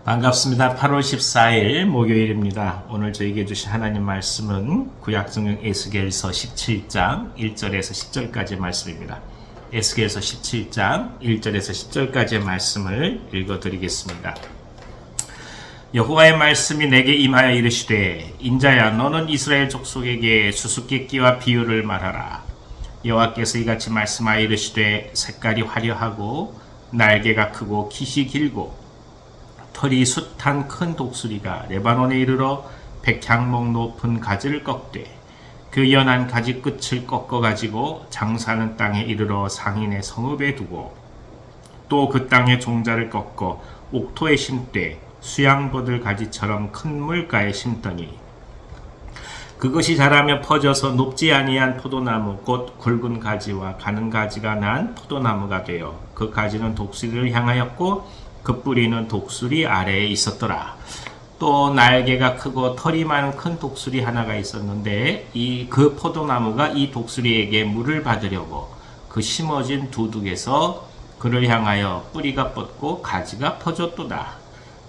반갑습니다. 8월 14일 목요일입니다. 오늘 저에게 주신 하나님 말씀은 구약성경 에스겔서 17장 1절에서 10절까지의 말씀입니다. 에스겔서 17장 1절에서 10절까지의 말씀을 읽어드리겠습니다. 여호와의 말씀이 내게 임하여 이르시되 인자야 너는 이스라엘 족속에게 수수께끼와 비유를 말하라. 여호와께서 이같이 말씀하여 이르시되 색깔이 화려하고 날개가 크고 깃이 길고 털이 숱한 큰 독수리가 레바논에 이르러 백향목 높은 가지를 꺾되 그 연한 가지 끝을 꺾어가지고 장사하는 땅에 이르러 상인의 성읍에 두고 또 그 땅의 종자를 꺾어 옥토에 심되 수양버들 가지처럼 큰 물가에 심더니 그것이 자라며 퍼져서 높지 아니한 포도나무 곧 굵은 가지와 가는 가지가 난 포도나무가 되어 그 가지는 독수리를 향하였고 그 뿌리는 독수리 아래에 있었더라. 또 날개가 크고 털이 많은 큰 독수리 하나가 있었는데 그 포도나무가 이 독수리에게 물을 받으려고 그 심어진 두둑에서 그를 향하여 뿌리가 뻗고 가지가 퍼졌도다.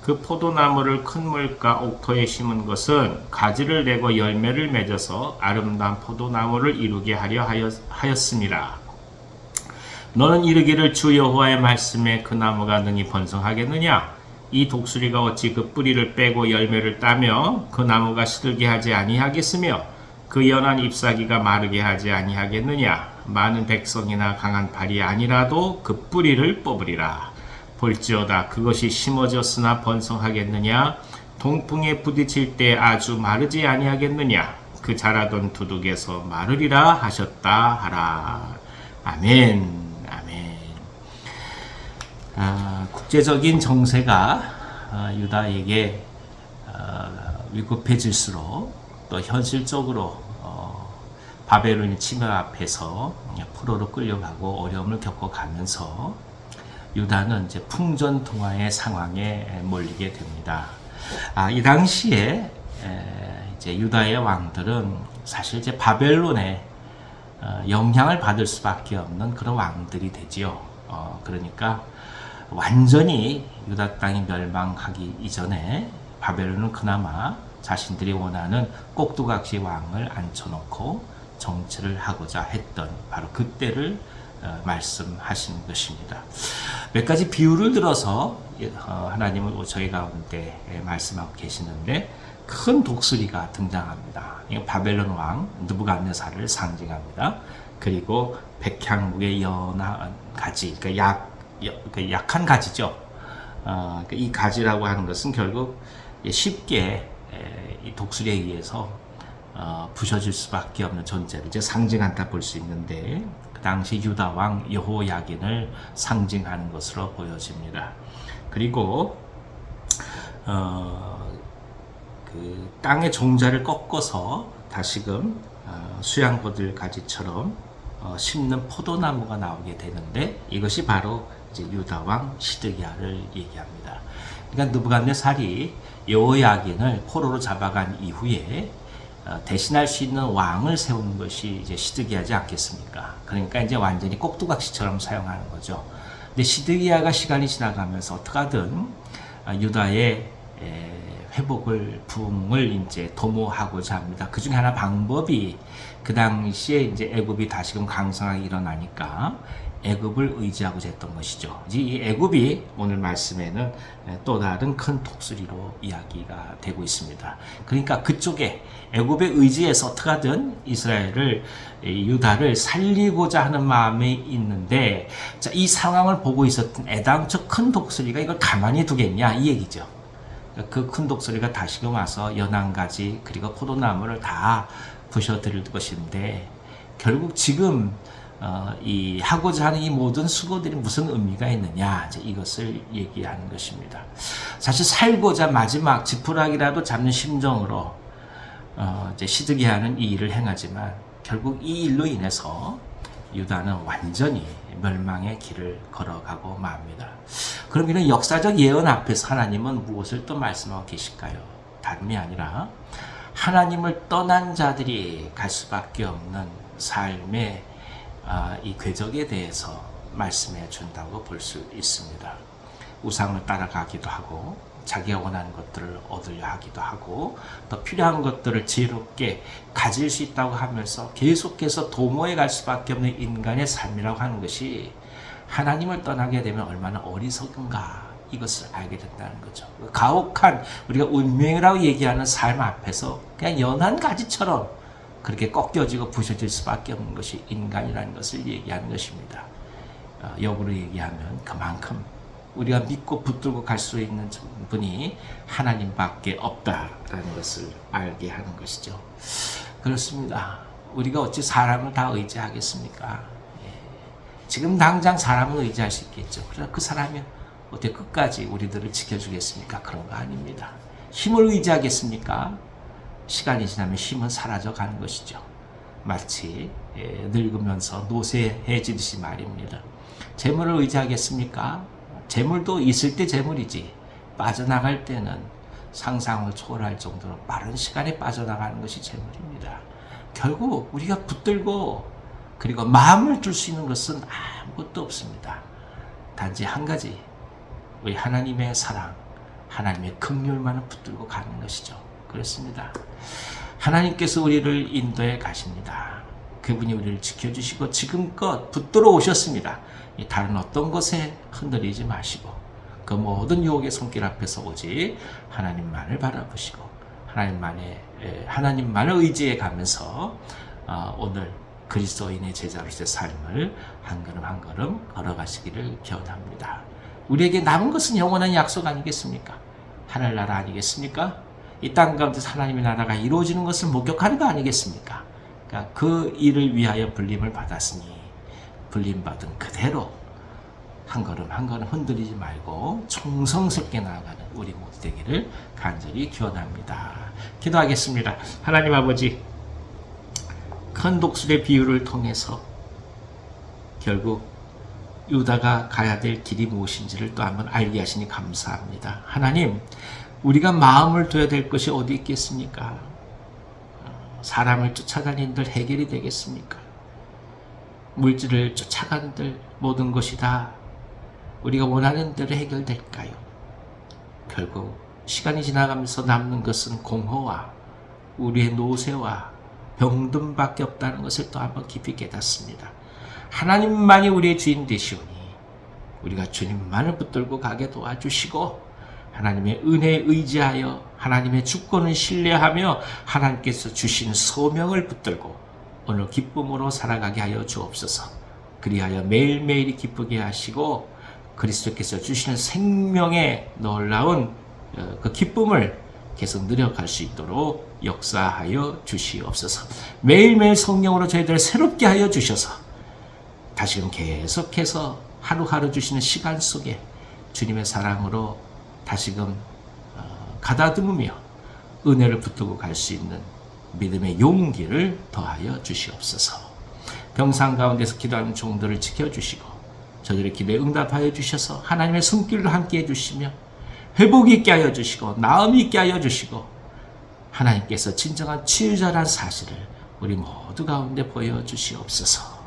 그 포도나무를 큰 물가 옥토에 심은 것은 가지를 내고 열매를 맺어서 아름다운 포도나무를 이루게 하려 하였음이라. 너는 이르기를 주 여호와의 말씀에 그 나무가 능히 번성하겠느냐? 이 독수리가 어찌 그 뿌리를 빼고 열매를 따며 그 나무가 시들게 하지 아니하겠으며 그 연한 잎사귀가 마르게 하지 아니하겠느냐? 많은 백성이나 강한 발이 아니라도 그 뿌리를 뽑으리라. 볼지어다 그것이 심어졌으나 번성하겠느냐? 동풍에 부딪힐 때 아주 마르지 아니하겠느냐? 그 자라던 두둑에서 마르리라 하셨다 하라. 아멘. 국제적인 정세가 유다에게 위급해질수록 또 현실적으로 바벨론의 침해 앞에서 포로로 끌려가고 어려움을 겪어가면서 유다는 이제 풍전등화의 상황에 몰리게 됩니다. 이 당시에 이제 유다의 왕들은 사실 이제 바벨론의 영향을 받을 수밖에 없는 그런 왕들이 되지요. 그러니까 완전히 유다 땅이 멸망하기 이전에 바벨론은 그나마 자신들이 원하는 꼭두각시 왕을 앉혀놓고 정치를 하고자 했던 바로 그때를 말씀하신 것입니다. 몇 가지 비유를 들어서 하나님은 저희 가운데 말씀하고 계시는데 큰 독수리가 등장합니다. 이거 바벨론 왕 느부갓네살을 상징합니다. 그리고 백향목의 연한 가지, 그러니까 약한 가지죠. 이 가지라고 하는 것은 결국 쉽게 이 독수리에 의해서 부셔질 수밖에 없는 존재를 이제 상징한다 볼 수 있는데 그 당시 유다 왕 여호야긴을 상징하는 것으로 보여집니다. 그리고 그 땅의 종자를 꺾어서 다시금 수양버들 가지처럼 심는 포도나무가 나오게 되는데 이것이 바로 이제 유다 왕 시드기야를 얘기합니다. 그러니까 느부갓네살이 여호야긴을 포로로 잡아간 이후에 대신할 수 있는 왕을 세우는 것이 이제 시드기야지 않겠습니까? 그러니까 이제 완전히 꼭두각시처럼 사용하는 거죠. 근데 시드기야가 시간이 지나가면서 어떻게든 유다의 회복을 부흥을 이제 도모하고자 합니다. 그 중에 하나 방법이 그 당시에 이제 애굽이 다시금 강성하게 일어나니까 애굽을 의지하고자 했던 것이죠. 이 애굽이 오늘 말씀에는 또 다른 큰 독수리로 이야기가 되고 있습니다. 그러니까 그쪽에 애굽에 의지해서 어떻게든 이스라엘을 유다를 살리고자 하는 마음이 있는데 자, 이 상황을 보고 있었던 애당초 큰 독수리가 이걸 가만히 두겠냐 이 얘기죠. 그 큰 독수리가 다시금 와서 연한 가지 그리고 포도나무를 다 부셔드릴 것인데 결국 지금 이 하고자 하는 이 모든 수고들이 무슨 의미가 있느냐 이제 이것을 얘기하는 것입니다. 사실 살고자 마지막 지푸라기라도 잡는 심정으로 이제 시드기야는 이 일을 행하지만 결국 이 일로 인해서 유다는 완전히 멸망의 길을 걸어가고 맙니다. 그럼 이런 역사적 예언 앞에서 하나님은 무엇을 또 말씀하고 계실까요? 다름이 아니라 하나님을 떠난 자들이 갈 수밖에 없는 삶의 이 궤적에 대해서 말씀해 준다고 볼 수 있습니다. 우상을 따라가기도 하고 자기가 원하는 것들을 얻으려 하기도 하고 또 필요한 것들을 지혜롭게 가질 수 있다고 하면서 계속해서 도모해 갈 수밖에 없는 인간의 삶이라고 하는 것이 하나님을 떠나게 되면 얼마나 어리석은가 이것을 알게 된다는 거죠. 가혹한 우리가 운명이라고 얘기하는 삶 앞에서 그냥 연한 가지처럼 그렇게 꺾여지고 부셔질 수밖에 없는 것이 인간이라는 것을 얘기하는 것입니다. 역으로 얘기하면 그만큼 우리가 믿고 붙들고 갈 수 있는 분이 하나님밖에 없다라는 것을 알게 하는 것이죠. 그렇습니다. 우리가 어찌 사람을 다 의지하겠습니까? 지금 당장 사람을 의지할 수 있겠죠. 그러나 그 사람이 어떻게 끝까지 우리들을 지켜주겠습니까? 그런 거 아닙니다. 힘을 의지하겠습니까? 시간이 지나면 힘은 사라져 가는 것이죠. 마치 늙으면서 노쇠해지듯이 말입니다. 재물을 의지하겠습니까? 재물도 있을 때 재물이지 빠져나갈 때는 상상을 초월할 정도로 빠른 시간에 빠져나가는 것이 재물입니다. 결국 우리가 붙들고 그리고 마음을 줄 수 있는 것은 아무것도 없습니다. 단지 한 가지, 우리 하나님의 사랑, 하나님의 긍휼만을 붙들고 가는 것이죠. 그렇습니다. 하나님께서 우리를 인도해 가십니다. 그분이 우리를 지켜주시고 지금껏 붙들어 오셨습니다. 다른 어떤 것에 흔들리지 마시고 그 모든 유혹의 손길 앞에서 오직 하나님만을 바라보시고 하나님만을 의지해 가면서 오늘 그리스도인의 제자로서의 삶을 한 걸음 한 걸음 걸어가시기를 기원합니다. 우리에게 남은 것은 영원한 약속 아니겠습니까? 하늘나라 아니겠습니까? 이 땅 가운데서 하나님의 나라가 이루어지는 것을 목격하는 거 아니겠습니까? 그러니까 그 일을 위하여 불림을 받았으니 불림받은 그대로 한 걸음 한 걸음 흔들리지 말고 충성스럽게 나아가는 우리 모두 되기를 간절히 기원합니다. 기도하겠습니다. 하나님 아버지, 큰 독수리의 비유를 통해서 결국 유다가 가야 될 길이 무엇인지를 또 한번 알게 하시니 감사합니다. 하나님, 우리가 마음을 둬야 될 것이 어디 있겠습니까? 사람을 쫓아다닌들 해결이 되겠습니까? 물질을 쫓아간들 모든 것이 다 우리가 원하는 대로 해결될까요? 결국 시간이 지나가면서 남는 것은 공허와 우리의 노쇠와 병듦밖에 없다는 것을 또 한번 깊이 깨닫습니다. 하나님만이 우리의 주인 되시오니 우리가 주님만을 붙들고 가게 도와주시고 하나님의 은혜에 의지하여 하나님의 주권을 신뢰하며 하나님께서 주신 소명을 붙들고 오늘 기쁨으로 살아가게 하여 주옵소서. 그리하여 매일매일이 기쁘게 하시고 그리스도께서 주시는 생명의 놀라운 그 기쁨을 계속 누려갈 수 있도록 역사하여 주시옵소서. 매일매일 성령으로 저희들을 새롭게 하여 주셔서 다시금 계속해서 하루하루 주시는 시간 속에 주님의 사랑으로 다시금 가다듬으며 은혜를 붙들고 갈 수 있는 믿음의 용기를 더하여 주시옵소서. 병상 가운데서 기도하는 종들을 지켜주시고 저들의 기도에 응답하여 주셔서 하나님의 손길로 함께 해주시며 회복이 있게 하여 주시고 나음이 있게 하여 주시고 하나님께서 진정한 치유자라는 사실을 우리 모두 가운데 보여주시옵소서.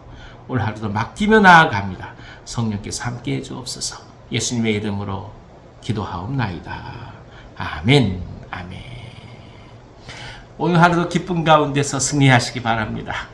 오늘 하루도 맡기며 나아갑니다. 성령께서 함께 해주옵소서. 예수님의 이름으로 기도하옵나이다. 아멘. 아멘. 오늘 하루도 기쁨 가운데서 승리하시기 바랍니다.